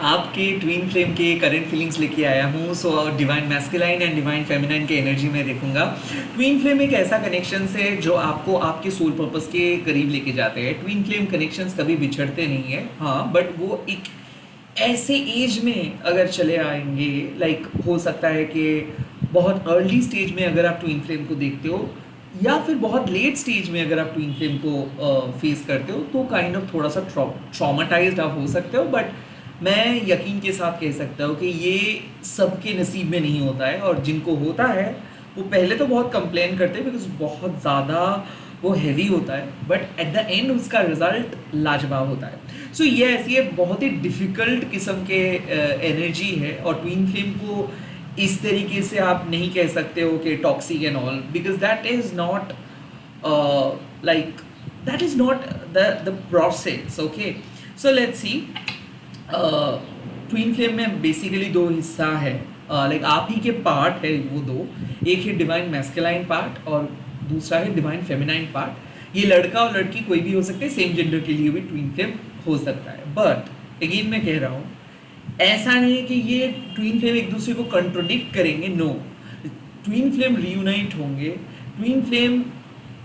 आपके twin flame के current feelings लेके आया हूँ। So divine masculine and divine feminine के एनर्जी में देखूंगा। ट्विन फ्लेम एक ऐसा कनेक्शन है जो आपको आपके सोल पर्पस के करीब लेके जाते हैं। ट्विन फ्लेम कनेक्शंस कभी बिछड़ते नहीं है, हाँ, बट वो एक ऐसे एज में अगर चले आएंगे, लाइक हो सकता है कि बहुत अर्ली स्टेज में अगर आप ट्विन फ्लेम को देखते हो, या फिर बहुत लेट स्टेज में अगर आप ट्विन फ्लेम को फेस करते हो, तो काइंड ऑफ थोड़ा सा ट्रॉमाटाइज्ड आप हो सकते हो। बट मैं यकीन के साथ कह सकता हूँ कि ये सबके नसीब में नहीं होता है, और जिनको होता है वो पहले तो बहुत कंप्लेन करते हैं बिकॉज बहुत ज़्यादा वो हैवी होता है, बट एट द एंड उसका रिजल्ट लाजवाब होता है। सो ये ऐसी एक बहुत ही डिफ़िकल्ट किस्म के एनर्जी है, और ट्विन फ्लेम को इस तरीके से आप नहीं कह सकते हो कि toxic and all, because that is not like that is not the process. Okay, so let's see. Twin flame में बेसिकली दो हिस्सा है, लाइक आप ही के पार्ट है वो दो। एक है डिवाइन मैस्कुलाइन पार्ट और दूसरा है डिवाइन फेमिनाइन पार्ट। ये लड़का और लड़की कोई भी हो सकते हैं, सेम जेंडर के लिए भी ट्विन फ्लेम हो सकता है। बट अगेन मैं कह रहा हूँ, ऐसा नहीं है कि ये ट्विन फ्लेम एक दूसरे को कंट्रोडिक्ट करेंगे, नो। ट्विन फ्लेम रियूनाइट होंगे, ट्विन फ्लेम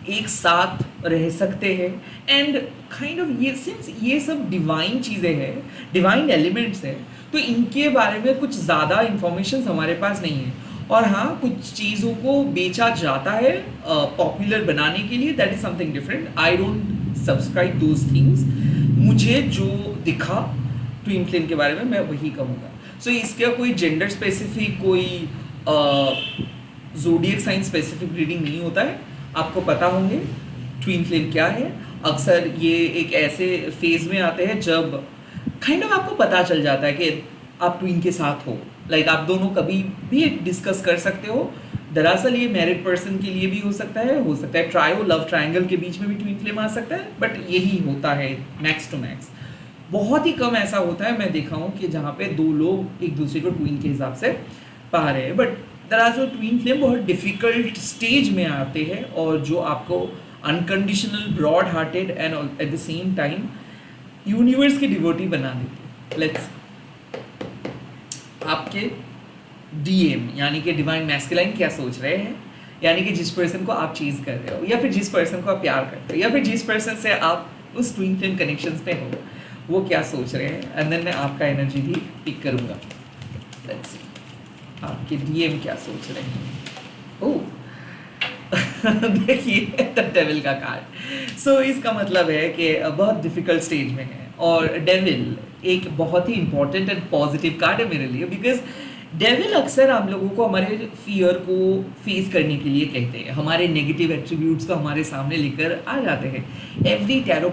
एक साथ रह सकते हैं, एंड काइंड ऑफ ये सिंस ये सब डिवाइन चीज़ें हैं, डिवाइन एलिमेंट्स हैं, तो इनके बारे में कुछ ज़्यादा इंफॉर्मेशन हमारे पास नहीं है। और हाँ, कुछ चीज़ों को बेचा जाता है पॉपुलर बनाने के लिए, that is something different. I don't subscribe those things. मुझे जो दिखा ट्विन फ्लेम के बारे में मैं वही कहूँगा। सो इसका कोई जेंडर स्पेसिफिक, कोई ज़ोडिएक साइन स्पेसिफिक रीडिंग नहीं होता है। आपको पता होंगे ट्विन फ्लेम क्या है। अक्सर ये एक ऐसे फेज में आते हैं जब काइंड ऑफ आपको पता चल जाता है कि आप ट्विन के साथ हो, लाइक आप दोनों कभी भी डिस्कस कर सकते हो। दरअसल ये मैरिड पर्सन के लिए भी हो सकता है ट्रायो लव ट्रायंगल के बीच में भी ट्विन फ्लेम आ सकता है, बट यही होता है मैक्स टू मैक्स। बहुत ही कम ऐसा होता है, मैं देखा हूँ कि जहाँ पे दो लोग एक दूसरे को ट्विन के हिसाब से पा रहे हैं। बट दरअसल ट्विन फ्लेम बहुत डिफ़िकल्ट स्टेज में आते हैं, और जो आपको unconditional, broad hearted and at the same time universe की डिवोटी बना देते हैं। लेट्स आपके डीएम यानी कि डिवाइन मैस्कुलाइन क्या सोच रहे हैं, यानी कि जिस पर्सन को आप चीज़ कर रहे हो, या फिर जिस पर्सन को आप प्यार करते हो, या फिर जिस पर्सन से आप उस ट्विन फ्लेम कनेक्शंस पे हो, वो क्या सोच रहे हैं। एंड देन मैं आपका एनर्जी भी पिक करूँगा। लेट्स सी आपके डीएम क्या सोच रहे हैं। ओह देखिए द डेविल का कार्ड। सो इसका मतलब है कि बहुत डिफिकल्ट स्टेज में है, और डेविल एक बहुत ही इंपॉर्टेंट एंड पॉजिटिव कार्ड है मेरे लिए, बिकॉज डेविल अक्सर हम लोगों को हमारे फियर को फेस करने के लिए कहते हैं, हमारे नेगेटिव एट्रीब्यूट्स को हमारे सामने लेकर आ जाते हैं। Every tarot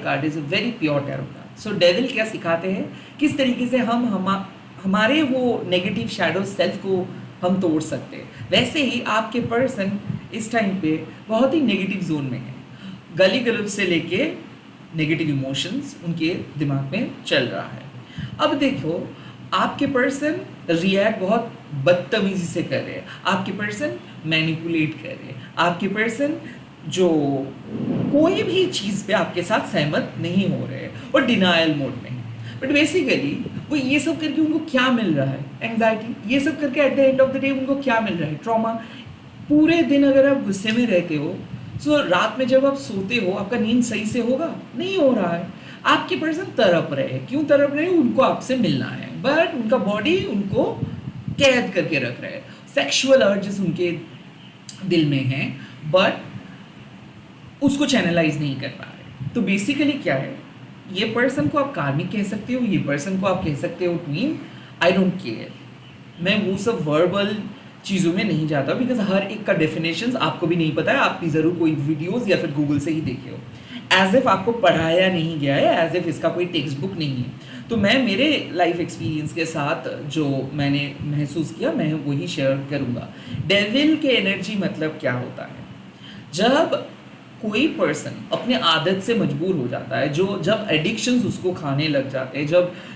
card is a very pure tarot card. So devil क्या सिखाते हैं, किस तरीके से हमारे वो नेगेटिव शैडो सेल्फ को हम तोड़ सकते हैं। वैसे ही आपके पर्सन इस टाइम पे बहुत ही नेगेटिव जोन में है, गली गलौज से लेके नेगेटिव इमोशंस उनके दिमाग में चल रहा है। अब देखो, आपके पर्सन रिएक्ट बहुत बदतमीजी से कर रहे हैं, आपके पर्सन मैनिपुलेट कर रहे हैं, आपके पर्सन जो कोई भी चीज़ पे आपके साथ सहमत नहीं हो रहे हैं और डिनायल मोड में है। बट बेसिकली वो ये सब करके उनको क्या मिल रहा है, एंग्जाइटी। ये सब करके at the end of the day उनको क्या मिल रहा है, ट्रॉमा। पूरे दिन अगर आप गुस्से में रहते हो, सो रात में जब आप सोते हो आपका नींद सही से होगा, नहीं हो रहा है। आपके पर्सन तड़प रहे हैं, क्यों तड़प रहे हैं, उनको आपसे मिलना है, बट उनका बॉडी उनको कैद करके रख रहा है। सेक्सुअल अर्जेस उनके दिल में हैं, बट उसको चैनलाइज नहीं कर पा रहे। तो बेसिकली क्या है, ये पर्सन को आप कार्मिक कह सकते हो, ये पर्सन को आप कह सकते हो ट्विन। आई डोंट केयर, मैं वो सब वर्बल चीज़ों में नहीं जाता, बिकॉज हर एक का डेफिनेशंस आपको भी नहीं पता है। आप भी ज़रूर कोई वीडियोस या फिर गूगल से ही देखे हो, एज इफ़ आपको पढ़ाया नहीं गया है, एज इफ़ इसका कोई टेक्स्ट बुक नहीं है। तो मैं मेरे लाइफ एक्सपीरियंस के साथ जो मैंने महसूस किया, मैं वही शेयर करूँगा। डेविल के एनर्जी मतलब क्या होता है, जब कोई पर्सन अपने आदत से मजबूर हो जाता है, जो जब एडिक्शंस उसको खाने लग जाते हैं,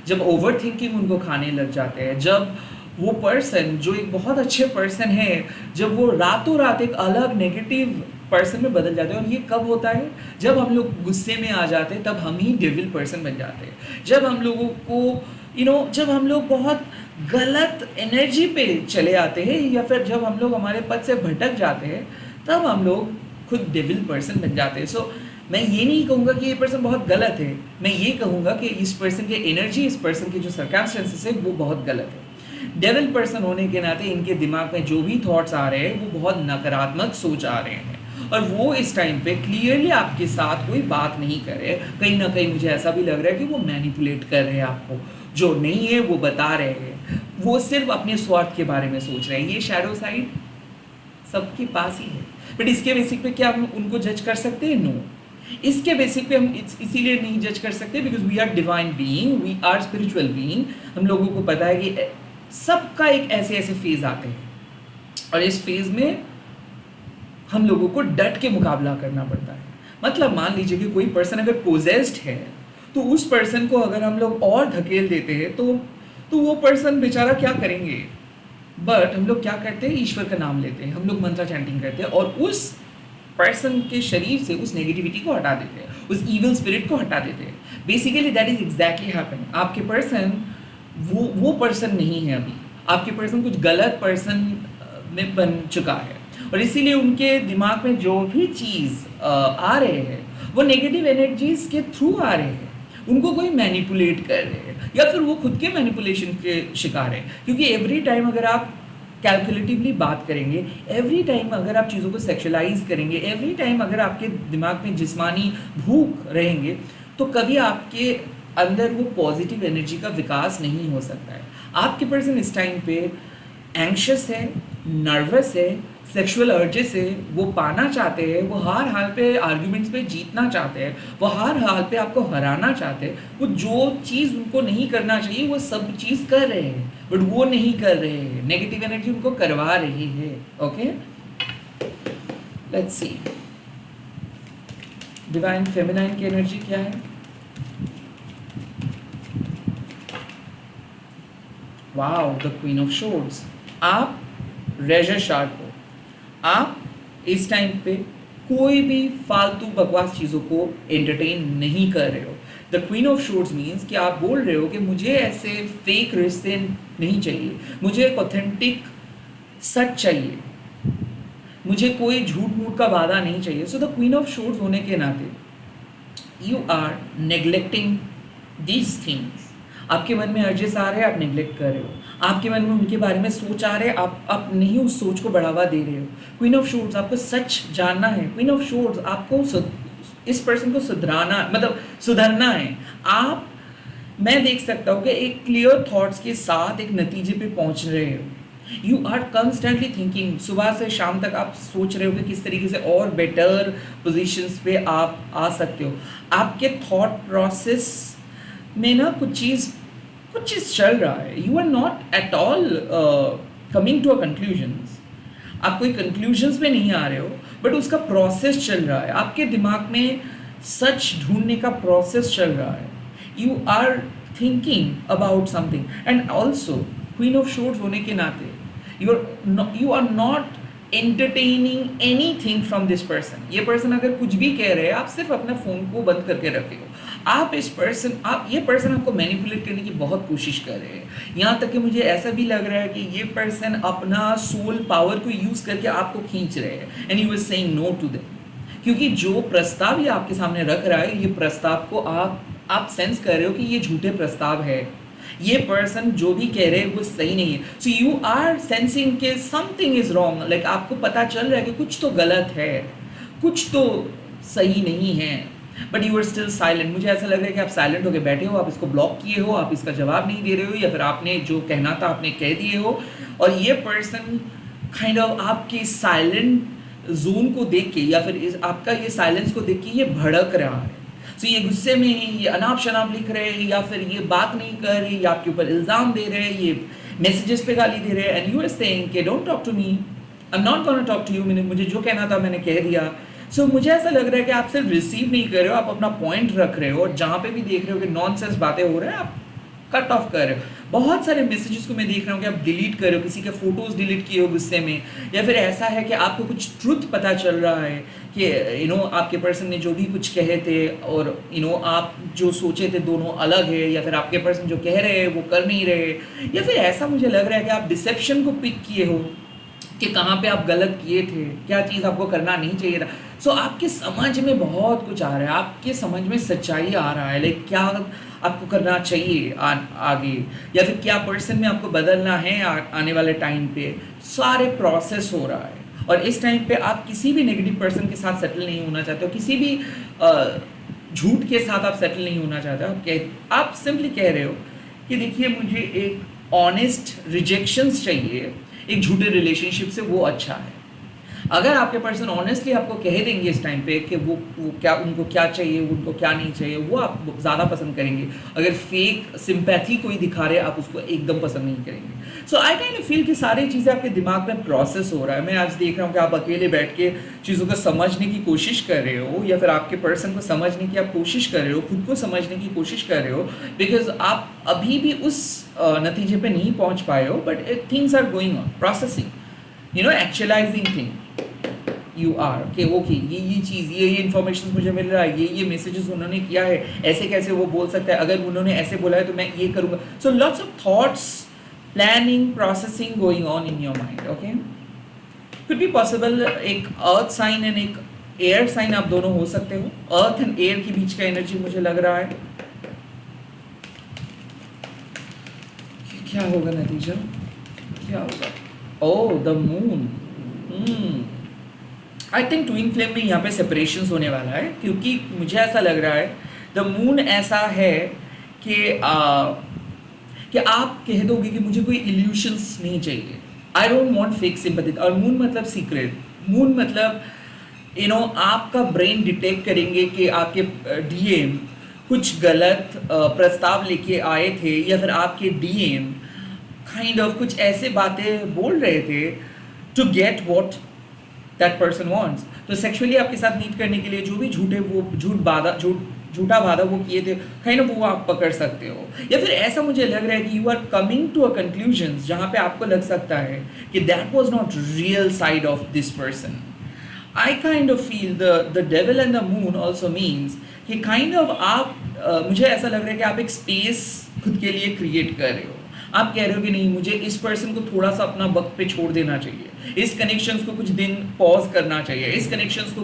जब ओवर थिंकिंग उनको खाने लग जाते हैं, जब वो पर्सन जो एक बहुत अच्छे पर्सन है, जब वो रातों रात एक अलग नेगेटिव पर्सन में बदल जाते हैं। और ये कब होता है? जब हम लोग गुस्से में आ जाते हैं, तब हम ही डेविल पर्सन बन जाते हैं। जब हम लोगों को जब हम लोग बहुत गलत एनर्जी पे चले आते हैं, या फिर जब हम लोग हमारे पद से भटक जाते हैं, तब हम लोग खुद डेविल पर्सन बन जाते हैं। सो मैं ये नहीं कहूँगा कि ये पर्सन बहुत गलत है, मैं ये कहूँगा कि इस पर्सन की एनर्जी, इस पर्सन के जो सर्कमस्टेंसेस है, वो बहुत गलत है। डेविल पर्सन होने के नाते इनके दिमाग में जो भी थॉट्स आ रहे हैं, वो बहुत नकारात्मक सोच आ रहे हैं, और वो इस टाइम पे क्लियरली आपके साथ कोई बात नहीं कर रहे। कहीं ना कहीं मुझे ऐसा भी लग रहा है कि वो मैनिपुलेट कर रहे हैं आपको, जो नहीं है वो बता रहे हैं, वो सिर्फ अपने स्वार्थ के बारे में सोच रहे हैं। ये शैडो साइड सबके पास ही है, बट इसके बेसिक पे क्या हम उनको जज कर सकते हैं? नो। इसके बेसिक पे हम इसीलिए नहीं जज कर सकते because we are divine being, we are spiritual being. हम लोगों को पता है कि सबका एक ऐसे ऐसे फेज आते हैं, और इस फेज में हम लोगों को डट के मुकाबला करना पड़ता है। मतलब मान लीजिए कि कोई पर्सन अगर पोजेस्ड है, तो उस पर्सन को अगर हम लोग और धकेल देते हैं, तो वो पर्सन बेचारा क्या करेंगे? बट हम लोग क्या करते हैं? ईश्वर का नाम लेते हैं, हम लोग मंत्र चैंटिंग करते हैं, और उस पर्सन के शरीर से उस नेगेटिविटी को हटा देते हैं, उस इविल स्पिरिट को हटा देते हैं। Basically that is exactly happening. आपके पर्सन वो पर्सन नहीं है अभी, आपके पर्सन कुछ गलत पर्सन में बन चुका है, और इसीलिए उनके दिमाग में जो भी चीज़ आ रहे हैं, वो नेगेटिव एनर्जीज के थ्रू आ रहे हैं। उनको कोई मैनिपुलेट कर रहे हैं, या फिर वो खुद के मैनिपुलेशन के शिकार हैं। क्योंकि एवरी टाइम अगर आप कैलकुलेटिवली बात करेंगे, एवरी टाइम अगर आप चीज़ों को सेक्शुअलाइज करेंगे, एवरी टाइम अगर आपके दिमाग में जिस्मानी भूख रहेंगे, तो कभी आपके अंदर वो पॉजिटिव एनर्जी का विकास नहीं हो सकता है। आपके पर्सन इस टाइम पे एंग्शियस है, नर्वस है, सेक्सुअल अर्जेस है, वो पाना चाहते हैं, वो हर हाल पे आर्ग्यूमेंट्स पे जीतना चाहते हैं, वो हर हाल पे आपको हराना चाहते हैं। वो जो चीज़ उनको नहीं करना चाहिए वो सब चीज़ कर रहे हैं, बट वो नहीं कर रहे हैं, नेगेटिव एनर्जी उनको करवा रही है। Okay, let's see divine feminine की एनर्जी क्या है। Wow, the queen of swords. आप रेजर शार्प हो, आप इस टाइम पे कोई भी फालतू बकवास चीज़ों को एंटरटेन नहीं कर रहे हो। द क्वीन ऑफ शोर्ड्स मीन्स कि आप बोल रहे हो कि मुझे ऐसे फेक रिश्ते नहीं चाहिए, मुझे एक ऑथेंटिक सच चाहिए, मुझे कोई झूठ मूठ का वादा नहीं चाहिए। So the queen of swords होने के नाते you are neglecting these things. आपके मन में अर्जेस आ रहे हैं, आप नेग्लेक्ट कर रहे हो। आपके मन में उनके बारे में सोच आ रहे हैं, आप नहीं उस सोच को बढ़ावा दे रहे हो। क्वीन ऑफ शोर्ड्स, आपको सच जानना है। क्वीन ऑफ शोर्ड्स, आपको इस पर्सन को सुधराना, मतलब सुधरना है। मैं देख सकता हूँ कि एक क्लियर थॉट्स के साथ एक नतीजे पे पहुँच रहे हो। यू आर कंस्टेंटली थिंकिंग, सुबह से शाम तक आप सोच रहे हो कि किस तरीके से और बेटर पोजीशंस पे आप आ सकते हो। आपके थॉट प्रोसेस में ना कुछ चीज़ चल रहा है। You are not at all coming to a conclusions. आप कोई कंक्लूजन्स पे नहीं आ रहे हो, बट उसका प्रोसेस चल रहा है। आपके दिमाग में सच ढूंढने का प्रोसेस चल रहा है। You are thinking about something, and also queen of swords होने के नाते you are not entertaining anything from this person. ये पर्सन अगर कुछ भी कह रहे हैं, आप सिर्फ अपना फ़ोन को बंद करके रखे हो। ये पर्सन आपको मैनिपुलेट करने की बहुत कोशिश कर रहे हैं। यहाँ तक कि मुझे ऐसा भी लग रहा है कि ये पर्सन अपना सोल पावर को यूज़ करके आपको खींच रहे हैं, and you are saying no to them. क्योंकि जो प्रस्ताव ये आपके सामने रख रहा है, ये प्रस्ताव को आप सेंस कर रहे हो कि ये झूठे प्रस्ताव है। ये पर्सन जो भी कह रहे हैं वो सही नहीं है। सो यू आर सेंसिंग के समथिंग इज रॉन्ग, लाइक आपको पता चल रहा है कि कुछ तो गलत है, कुछ तो सही नहीं है, but you are still silent. मुझे ऐसा लग रहा है कि आप साइलेंट होकर बैठे हो, आप इसको ब्लॉक किए हो, आप इसका जवाब नहीं दे रहे हो, या फिर आपने जो कहना था आपने कह दिए हो, और ये पर्सन काइंड ऑफ आपके साइलेंट जोन को देख के, या फिर आपका ये साइलेंस को देख के ये भड़क रहा है। तो ये गुस्से में है, ये अनाप शनाप लिख रहे हैं, या फिर ये बात नहीं कर रहे, या आपके ऊपर इल्ज़ाम दे रहे हैं, ये मैसेजेस पे गाली दे रहे हैं, एंड यू आर सेइंग कि don't talk to me, I am not gonna talk to you. मुझे जो कहना था मैंने कह दिया। सो मुझे ऐसा लग रहा है कि आप सिर्फ रिसीव नहीं कर रहे हो, आप अपना पॉइंट रख रहे हो, और जहाँ पे भी देख रहे हो कि नॉनसेंस बातें हो रहे हैं, कट ऑफ कर रहे हो। बहुत सारे मैसेजेस को मैं देख रहा हूँ कि आप डिलीट कर रहे हो, किसी के फोटोज़ डिलीट किए हो गुस्से में, या फिर ऐसा है कि आपको कुछ ट्रुथ पता चल रहा है कि आपके पर्सन ने जो भी कुछ कहे थे और आप जो सोचे थे दोनों अलग है, या फिर आपके पर्सन जो कह रहे हैं वो कर नहीं रहे, या फिर ऐसा मुझे लग रहा है कि आप डिसेप्शन को पिक किए हो कि कहाँ पे आप गलत किए थे, क्या चीज़ आपको करना नहीं चाहिए था। सो आपके समझ में बहुत कुछ आ रहा है, आपके समझ में सच्चाई आ रहा है, लाइक क्या आपको करना चाहिए आगे, या फिर क्या पर्सन में आपको बदलना है आने वाले टाइम पे, सारे प्रोसेस हो रहा है। और इस टाइम पे आप किसी भी नेगेटिव पर्सन के साथ सेटल नहीं होना चाहते हो, किसी भी झूठ के साथ आप सेटल नहीं होना चाहते हो। आप सिंपली कह रहे हो कि देखिए मुझे एक ऑनेस्ट रिजेक्शंस चाहिए एक झूठे रिलेशनशिप से, वो अच्छा है। अगर आपके पर्सन ऑनेस्टली आपको कह देंगे इस टाइम पे कि वो क्या उनको क्या चाहिए, उनको क्या नहीं चाहिए, वो आप ज़्यादा पसंद करेंगे। अगर फेक सिंपैथी कोई दिखा रहे आप उसको एकदम पसंद नहीं करेंगे। सो आई काइंड ऑफ फील कि सारी चीज़ें आपके दिमाग में प्रोसेस हो रहा है। मैं आज देख रहा हूँ कि आप अकेले बैठ के चीज़ों को समझने की कोशिश कर रहे हो, या फिर आपके पर्सन को समझने की आप कोशिश कर रहे हो, खुद को समझने की कोशिश कर रहे हो, बिकॉज आप अभी भी उस नतीजे पे नहीं पहुँच पाए हो, but things are going on, processing, actualizing thing you are कि ओके ये चीज़ ये इन्फॉर्मेशन मुझे मिल रहा है, ये मैसेजेस उन्होंने किया है, ऐसे कैसे वो बोल सकता है, अगर उन्होंने ऐसे बोला है तो मैं ये करूँगा। So lots of thoughts, planning, processing going on in your mind. Okay, could be possible एक अर्थ साइन एंड एक एयर साइन आप दोनों हो सकते हो। अर्थ एंड एयर के बीच का एनर्जी मुझे लग रहा है। क्या होगा नतीजा, क्या होगा? ओह the moon. I think twin flame में यहाँ पे सेपरेशन होने वाला है, क्योंकि मुझे ऐसा लग रहा है द मून ऐसा है कि आप कह दोगे कि मुझे कोई इल्यूशंस नहीं चाहिए, I don't want fake sympathy. और मून मतलब सीक्रेट, मून मतलब आपका ब्रेन डिटेक्ट करेंगे कि आपके डीएम कुछ गलत प्रस्ताव लेके आए थे, या फिर आपके डीएम काइंड ऑफ कुछ ऐसे बातें बोल रहे थे to get what that person wants. तो सेक्सुअली आपके साथ मीट करने के लिए जो भी झूठा वादा वो किए थे, काइंड ऑफ वो आप पकड़ सकते हो। या फिर ऐसा मुझे लग रहा है कि you are coming to a conclusion जहाँ पे आपको लग सकता है कि that was not real side of this person. I kind of feel the devil and the moon also means कि काइंड ऑफ आप मुझे ऐसा लग रहा है कि आप एक स्पेस खुद के लिए क्रिएट कर रहे हो। आप कह रहे हो कि नहीं, मुझे इस पर्सन को थोड़ा सा अपना वक्त पे छोड़ देना चाहिए, इस कनेक्शंस को कुछ दिन पॉज करना चाहिए, इस कनेक्शंस को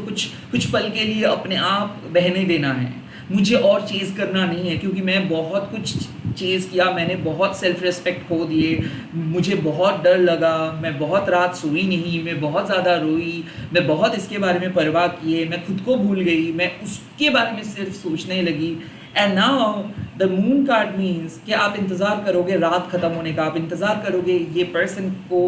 कुछ पल के लिए अपने आप बहने देना है, मुझे और चेज़ करना नहीं है, क्योंकि मैं बहुत कुछ चेज़ किया, मैंने बहुत सेल्फ रिस्पेक्ट खो दिए, मुझे बहुत डर लगा, मैं बहुत रात सोई नहीं, मैं बहुत ज़्यादा रोई, मैं बहुत इसके बारे में परवाह किए, मैं खुद को भूल गई, मैं उसके बारे में सिर्फ सोचने लगी। And now the moon card means कि आप इंतज़ार करोगे रात ख़त्म होने का, आप इंतज़ार करोगे ये पर्सन को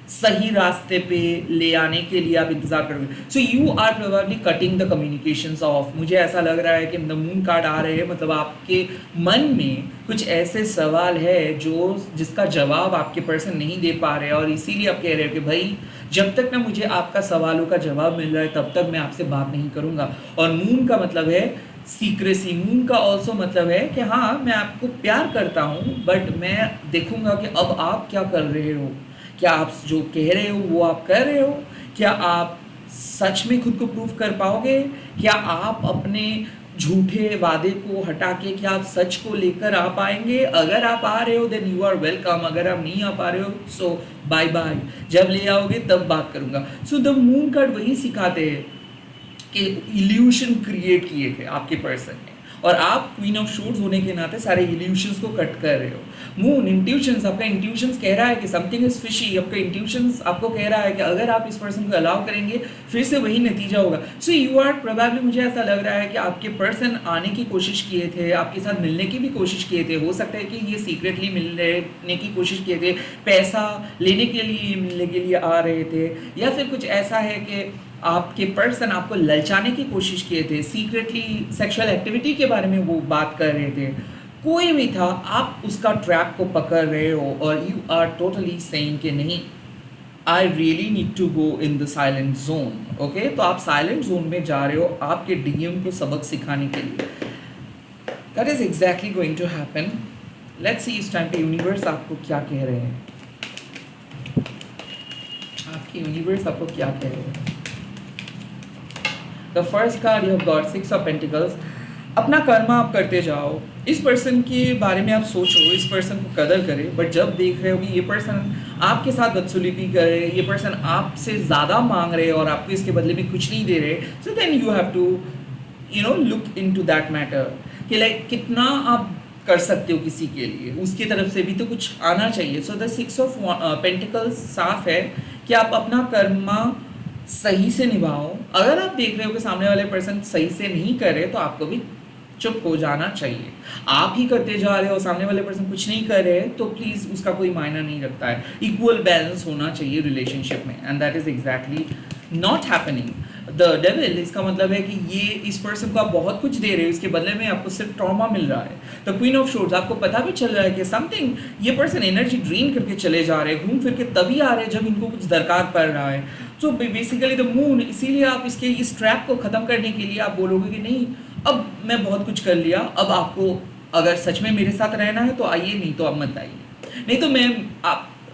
सही रास्ते पे ले आने के लिए आप इंतज़ार करोगे। So you are probably cutting the communications off. मुझे ऐसा लग रहा है कि द मून कार्ड आ रहे हैं, मतलब आपके मन में कुछ ऐसे सवाल है जिसका जवाब आपके पर्सन नहीं दे पा रहे हैं, और इसीलिए आप कह रहे हो कि भाई जब तक ना मुझे आपका सवालों का जवाब मिल रहा है तब तक मैं आपसे बात नहीं करूँगा। और मून का मतलब है सीक्रेसी। मून का ऑल्सो मतलब है कि हाँ मैं आपको प्यार करता हूँ, बट मैं देखूँगा कि अब आप क्या कर रहे हो, क्या आप जो कह रहे हो वो आप कर रहे हो, क्या आप सच में खुद को प्रूव कर पाओगे, क्या आप अपने झूठे वादे को हटा के क्या आप सच को लेकर आ पाएंगे। अगर आप आ रहे हो देन यू आर वेलकम, अगर आप नहीं आ पा रहे हो सो बाय बाय, जब ले आओगे तब बात करूँगा। सो द मून कार्ड वही सिखाते हैं कि इल्यूशन क्रिएट किए थे आपके पर्सन ने, और आप क्वीन ऑफ शोर्ड्स होने के नाते सारे इल्यूशंस को कट कर रहे हो। मून इंट्यूशंस, आपका इंट्यूशंस कह रहा है कि समथिंग इज फिशी। आपका इंट्यूशंस आपको कह रहा है कि अगर आप इस पर्सन को अलाउ करेंगे फिर से वही नतीजा होगा। सो यू आर प्रोबेबली, मुझे ऐसा लग रहा है कि आपके पर्सन आने की कोशिश किए थे, आपके साथ मिलने की भी कोशिश किए थे। हो सकता है कि ये सीक्रेटली मिलने की कोशिश किए थे, पैसा लेने के लिए मिलने के लिए आ रहे थे, या फिर कुछ ऐसा है कि आपके पर्सन आपको ललचाने की कोशिश किए थे, सीक्रेटली सेक्सुअल एक्टिविटी के बारे में वो बात कर रहे थे। कोई भी था, आप उसका ट्रैप को पकड़ रहे हो और यू आर टोटली सेइंग कि नहीं, I really need to go in the silent zone. Okay, तो आप साइलेंट जोन में जा रहे हो आपके डीएम को सबक सिखाने के लिए। That is exactly going to happen. Let's see इस टाइम पे यूनिवर्स आपको क्या कह रहे हैं, आपकी यूनिवर्स आपको क्या कह रहे हैं। The first card you have got 6 of pentacles. अपना कर्मा आप करते जाओ, इस पर्सन के बारे में आप सोचो, इस पर्सन को कदर करें, बट जब देख रहे हो कि ये पर्सन आपके साथ बदसलूकी कर रहे, ये पर्सन आपसे ज़्यादा मांग रहे और आपको इसके बदले में कुछ नहीं दे रहे, so then you have to look into that matter कि लाइक कितना आप कर सकते हो किसी के लिए, उसकी तरफ से भी तो कुछ आना चाहिए। सो द 6 ऑफ पेंटिकल्स साफ है कि आप अपना कर्मा सही से निभाओ। अगर आप देख रहे हो कि सामने वाले पर्सन सही से नहीं कर रहे तो आपको भी चुप हो जाना चाहिए। आप ही करते जा रहे हो, सामने वाले पर्सन कुछ नहीं कर रहे, तो प्लीज़ उसका कोई मायना नहीं रखता है। इक्वल बैलेंस होना चाहिए रिलेशनशिप में, and that is exactly not happening. The devil, इसका मतलब है कि ये इस पर्सन को आप बहुत कुछ दे रहे हो, इसके बदले में आपको सिर्फ ट्रॉमा मिल रहा है। द क्वीन ऑफ शोर्ड्स, आपको पता भी चल रहा है कि समथिंग, ये पर्सन एनर्जी ड्रेन करके चले जा रहे हैं, घूम फिर के तभी आ रहे हैं जब इनको कुछ दरकार पड़ रहा है। सो बेसिकली द मून, इसीलिए आप इसके इस ट्रैप को ख़त्म करने के लिए आप बोलोगे कि नहीं, अब मैं बहुत कुछ कर लिया, अब आपको अगर सच में मेरे साथ रहना है तो आइए, नहीं तो अब मत आइए। नहीं तो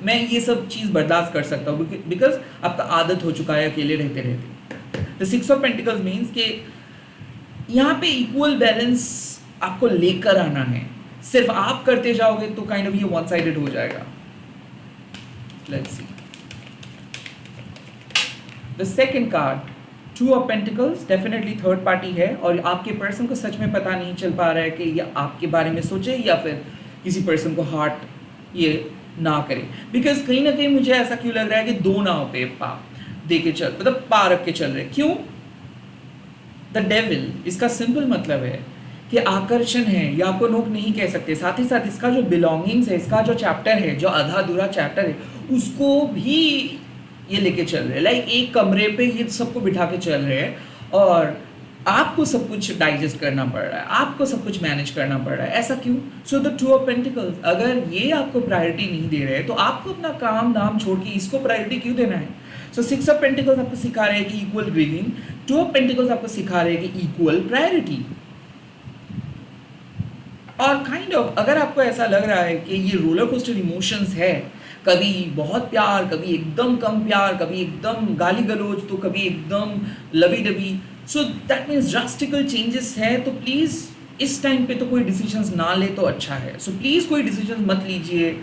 मैं ये सब चीज़ बर्दाश्त कर सकता हूँ, बिकॉज आपका आदत हो चुका है अकेले रहते रहते। द 6 ऑफ पेंटिकल्स मीन्स कि यहाँ पे इक्वल बैलेंस आपको लेकर आना है। सिर्फ आप करते जाओगे तो काइंड ऑफ ये वन साइडेड हो जाएगा। Let's see the second card, 2 of pentacles, definitely third party है और आपके पर्सन को सच में पता नहीं चल पा रहा है कि ये आपके बारे में सोचे या फिर किसी पर्सन को हार्ट ये ना करे। बिकॉज कहीं ना कहीं मुझे ऐसा क्यों लग रहा है कि दो नाव पे पा दे के चल, मतलब पा रख के चल रहे। क्यों? द डेविल, इसका सिंपल मतलब है कि आकर्षण है, या आपको नोक नहीं कह सकते। साथ ही साथ इसका जो बिलोंगिंग्स है, इसका जो चैप्टर है, जो आधा अधूरा चैप्टर है, उसको भी ये लेके चल रहे हैं। लाइक एक कमरे पे ये सबको बिठा के चल रहे हैं और आपको सब कुछ डाइजेस्ट करना पड़ रहा है, आपको सब कुछ मैनेज करना पड़ रहा है। ऐसा क्यों? सो द 2 ऑफ पेंटिकल्स, अगर ये आपको प्रायोरिटी नहीं दे रहे तो आपको अपना काम धाम छोड़ के इसको प्रायोरिटी क्यों देना है? सो 6 ऑफ पेंटिकल्स आपको सिखा रहे हैं कि इक्वल ग्रीविंग, 2 ऑफ पेंटिकल्स आपको सिखा रहे हैं कि इक्वल प्रायोरिटी। और काइंड ऑफ अगर आपको ऐसा लग रहा है कि ये रोलर कोस्टर इमोशंस है, कभी बहुत प्यार, कभी एकदम कम प्यार, कभी एकदम गाली गलौज, तो कभी एकदम lovey dovey, so that means drastical changes है, तो प्लीज़ इस टाइम पे तो कोई डिसीजंस ना ले तो अच्छा है। सो प्लीज़ कोई डिसीजंस मत लीजिए,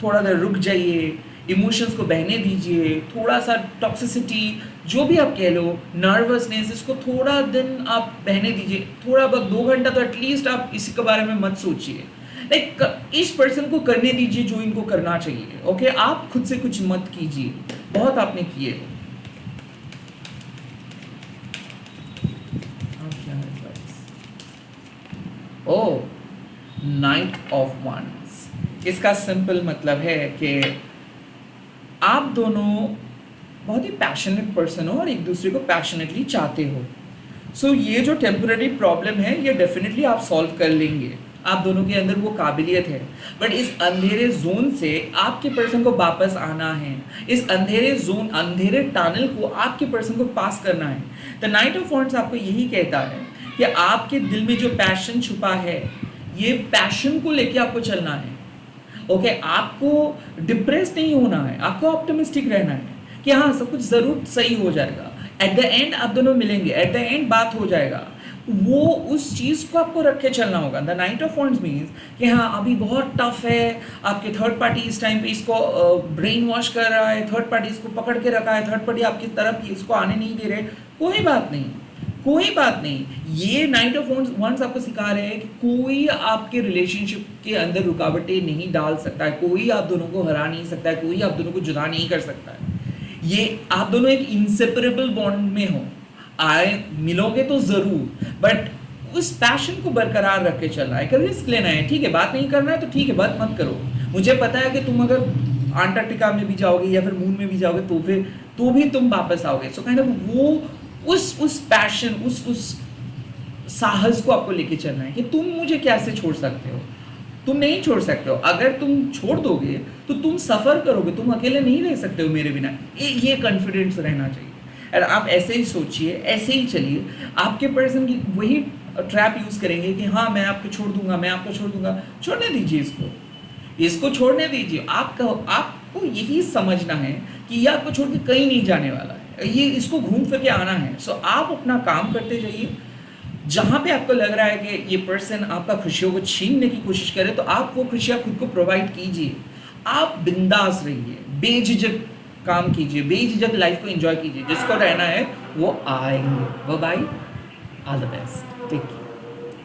थोड़ा देर रुक जाइए, इमोशंस को बहने दीजिए, थोड़ा सा टॉक्सिसिटी जो भी आप कह लो, नर्वसनेस, इसको थोड़ा दिन आप बहने दीजिए, थोड़ा बहुत 2 घंटा तो एटलीस्ट आप इसी के बारे में मत सोचिए। लाइक इस पर्सन को करने दीजिए जो इनको करना चाहिए। ओके, आप खुद से कुछ मत कीजिए, बहुत आपने किए। ओह, नाइट ऑफ वंस, इसका सिंपल मतलब है कि आप दोनों बहुत ही पैशनेट पर्सन हो और एक दूसरे को पैशनेटली चाहते हो। सो ये जो टेम्पररी प्रॉब्लम है ये डेफिनेटली आप सॉल्व कर लेंगे, आप दोनों के अंदर वो काबिलियत है। बट इस अंधेरे जोन से आपके पर्सन को वापस आना है, इस अंधेरे जोन, अंधेरे टनल को आपके पर्सन को पास करना है। द नाइट ऑफ वॉन्ड्स आपको यही कहता है कि आपके दिल में जो पैशन छुपा है, ये पैशन को लेके आपको चलना है। ओके, आपको डिप्रेस नहीं होना है, आपको ऑप्टिमिस्टिक रहना है कि हाँ सब कुछ ज़रूर सही हो जाएगा। एट द एंड आप दोनों मिलेंगे, एट द एंड बात हो जाएगा। वो उस चीज़ को आपको रख के चलना होगा। The night of wands means कि हाँ अभी बहुत टफ है, आपके थर्ड पार्टी इस टाइम पे इसको ब्रेन वॉश कर रहा है, थर्ड पार्टी इसको पकड़ के रखा है, थर्ड पार्टी आपकी तरफ इसको आने नहीं दे रहे। कोई बात नहीं, कोई बात नहीं। ये नाइट ऑफ वॉन्ड्स आपको सिखा रहे हैं कि कोई आपके रिलेशनशिप के अंदर रुकावटें नहीं डाल सकता है, कोई आप दोनों को हरा नहीं सकता है, कोई आप दोनों को जुदा नहीं कर सकता है। ये आप दोनों एक इंसेपरेबल बॉन्ड में हो, आए मिलोगे तो ज़रूर, बट उस पैशन को बरकरार रख के चलना है। कभी रिस्क लेना है, ठीक है, बात नहीं करना है तो ठीक है, बात मत करो। मुझे पता है कि तुम अगर अंटार्कटिका में भी जाओगे या फिर मून में भी जाओगे तो भी तुम वापस आओगे। सो काइंड ऑफ वो उस पैशन, उस साहस को आपको लेके चलना है कि तुम मुझे कैसे छोड़ सकते हो। तुम नहीं छोड़ सकते हो, अगर तुम छोड़ दोगे तो तुम सफ़र करोगे, तुम अकेले नहीं रह सकते हो मेरे बिना। ये कॉन्फिडेंस रहना चाहिए। और आप ऐसे ही सोचिए, ऐसे ही चलिए, आपके पर्सन की वही ट्रैप यूज़ करेंगे कि हाँ मैं आपको छोड़ दूंगा, मैं आपको छोड़ दूंगा। छोड़ने दीजिए इसको छोड़ने दीजिए। आपको यही समझना है कि ये आपको छोड़ के कहीं नहीं जाने वाला है, ये इसको घूम फिर के आना है। सो आप अपना काम करते जाइए। जहाँ पे आपको लग रहा है कि ये पर्सन आपका खुशियों को छीनने की कोशिश करे, तो आप वो खुशियाँ खुद को प्रोवाइड कीजिए। आप बिंदास रहिए, बेझिझक काम कीजिए, बेझिझक लाइफ को एंजॉय कीजिए। जिसको रहना है वो आएंगे। Bye, all the best, take care.